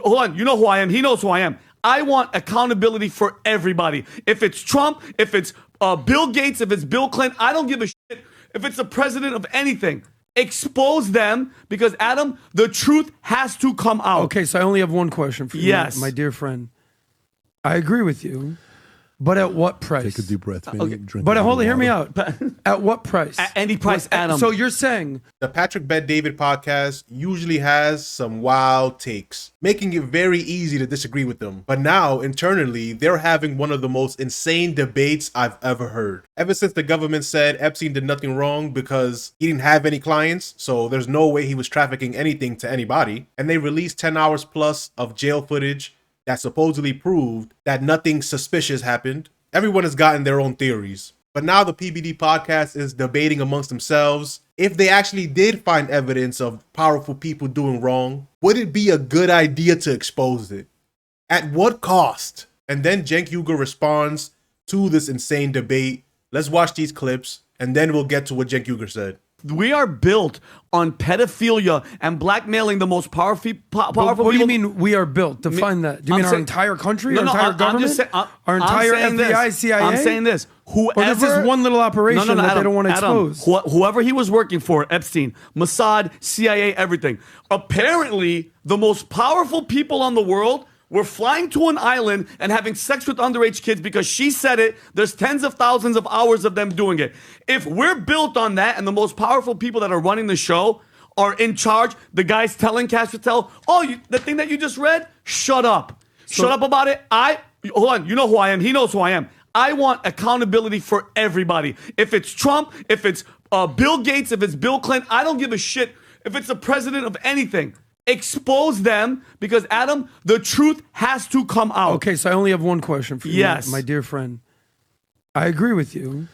hold on. You know who I am. He knows who I am. I want accountability for everybody. If it's Trump, if it's Bill Gates, if it's Bill Clinton, I don't give a shit. If it's the president of anything, expose them because, Adam, the truth has to come out. Okay, so I only have one question for you, yes, my dear friend. I agree with you, but at what price? Take a deep breath. Okay. But hold on, hear me out. At what price? At any price, Adam. So you're saying the Patrick Bet David podcast usually has some wild takes, making it very easy to disagree with them. But now, internally, they're having one of the most insane debates I've ever heard. Ever since the government said Epstein did nothing wrong because he didn't have any clients, so there's no way he was trafficking anything to anybody, and they released 10 hours plus of jail footage that supposedly proved that nothing suspicious happened. Everyone has gotten their own theories. But now the PBD podcast is debating amongst themselves if they actually did find evidence of powerful people doing wrong, would it be a good idea to expose it? At what cost? And then Cenk Uygur responds to this insane debate. Let's watch these clips and then we'll get to what Cenk Uygur said. We are built on pedophilia and blackmailing the most powerful what people. do you mean we are built? Define that. Do you mean our entire country? No, our no, entire I'm government? just saying, our entire FBI, CIA? I'm saying this. Whoever, or this is one little operation that Adam, they don't want to expose. Whoever he was working for, Epstein, Mossad, CIA, everything. Apparently, the most powerful people on the world were flying to an island and having sex with underage kids because she said it. There's tens of thousands of hours of them doing it. If we're built on that and the most powerful people that are running the show are in charge, the guys telling Cash Patel, the thing that you just read, shut up. Shut up about it. Hold on, you know who I am. He knows who I am. I want accountability for everybody. If it's Trump, if it's Bill Gates, if it's Bill Clinton, I don't give a shit. If it's the president of anything, expose them because, Adam, the truth has to come out. Okay, so I only have one question for you, yes, my dear friend. I agree with you,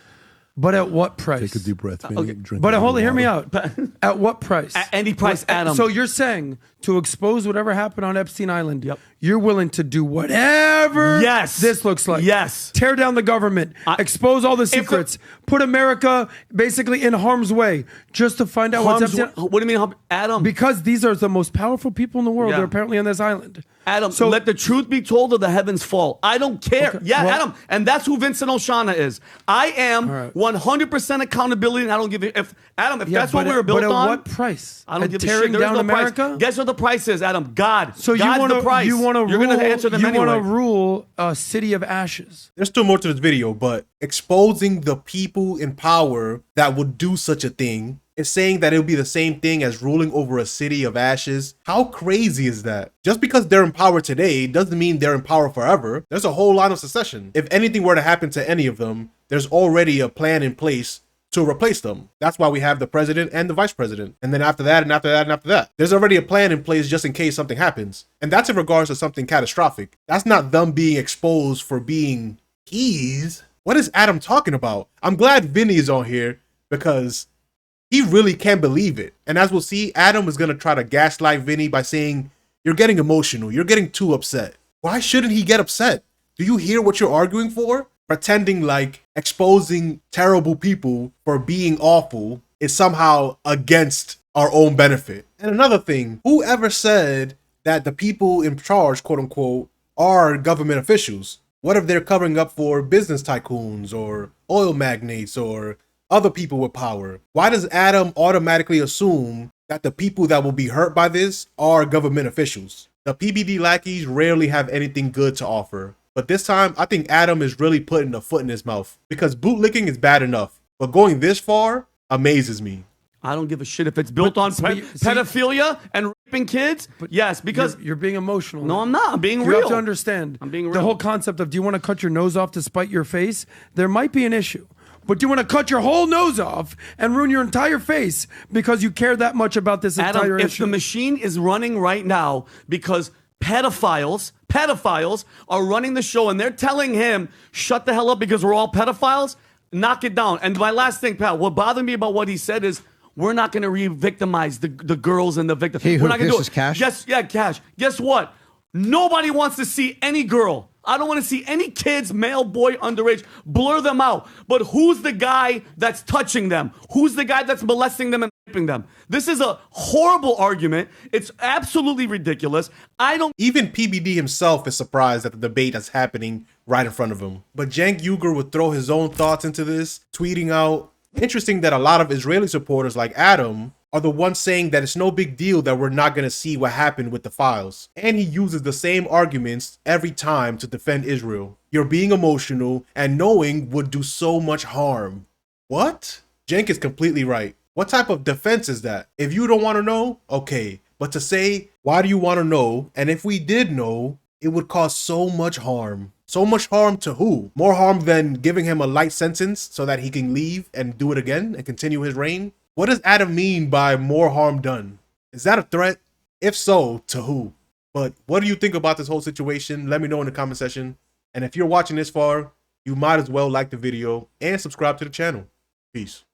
but at what price? Take a deep breath. Okay. But hold on, hear me out. At what price? At any price, Adam. So you're saying to expose whatever happened on Epstein Island, you're willing to do whatever this looks like. Yes. Tear down the government, expose all the secrets, put America basically in harm's way just to find out what's Epstein. What do you mean, Adam? Because these are the most powerful people in the world. They're apparently on this island. Adam, so let the truth be told or the heavens fall. I don't care. Okay, Adam, and that's who Vincent O'Shana is. I am 100% accountability, and I don't give a if that's what we were built on. But at what price? I don't give a shit. Tearing down America? Price. Guess what the price is, Adam? God. So God's the price. You want to You're going to answer them anyway. You want to rule a city of ashes. There's still more to this video, but exposing the people in power that would do such a thing is saying that it would be the same thing as ruling over a city of ashes. How crazy is that? Just because they're in power today doesn't mean they're in power forever. There's a whole line of succession. If anything were to happen to any of them, there's already a plan in place to replace them. That's why we have the president and the vice president. And then after that, and after that, and after that. There's already a plan in place just in case something happens. And that's in regards to something catastrophic. That's not them being exposed for being keys. What is Adam talking about? I'm glad Vinny is on here because he really can't believe it. And as we'll see, Adam is going to try to gaslight Vinny by saying, you're getting emotional. You're getting too upset. Why shouldn't he get upset? Do you hear what you're arguing for? Pretending like exposing terrible people for being awful is somehow against our own benefit. And another thing, whoever said that the people in charge, quote unquote, are government officials? What if they're covering up for business tycoons or oil magnates or other people with power? Why does Adam automatically assume that the people that will be hurt by this are government officials? The PBD lackeys rarely have anything good to offer. But this time, I think Adam is really putting a foot in his mouth because bootlicking is bad enough. But going this far amazes me. I don't give a shit if it's built on pedophilia and raping kids. But yes, because you're being emotional. No, I'm not. I'm being real. You have to understand. I'm being real. The whole concept of do you want to cut your nose off to spite your face? There might be an issue. But do you want to cut your whole nose off and ruin your entire face because you care that much about this entire issue? If the machine is running right now because pedophiles are running the show and they're telling him, shut the hell up because we're all pedophiles, knock it down. And my last thing, pal, what bothered me about what he said is we're not going to re-victimize the girls and the victims. We're not going to do it. Cash? Cash. Guess what? Nobody wants to see any girl. I don't want to see any kids, male, boy, underage. Blur them out. But who's the guy that's touching them? Who's the guy that's molesting them? them. This is a horrible argument. It's absolutely ridiculous. I don't Even PBD himself is surprised at the debate that's happening right in front of him. But Cenk Uygur would throw his own thoughts into this, tweeting out, interesting that a lot of Israeli supporters like Adam are the ones saying that it's no big deal that we're not going to see what happened with the files. And he uses the same arguments every time to defend Israel. You're being emotional and knowing would do so much harm. What? Cenk is completely right. What type of defense is that? If you don't want to know, okay. But to say, why do you want to know? And if we did know, it would cause so much harm. So much harm to who? More harm than giving him a light sentence so that he can leave and do it again and continue his reign? What does Adam mean by more harm done? Is that a threat? If so, to who? But what do you think about this whole situation? Let me know in the comment section. And if you're watching this far, you might as well like the video and subscribe to the channel. Peace.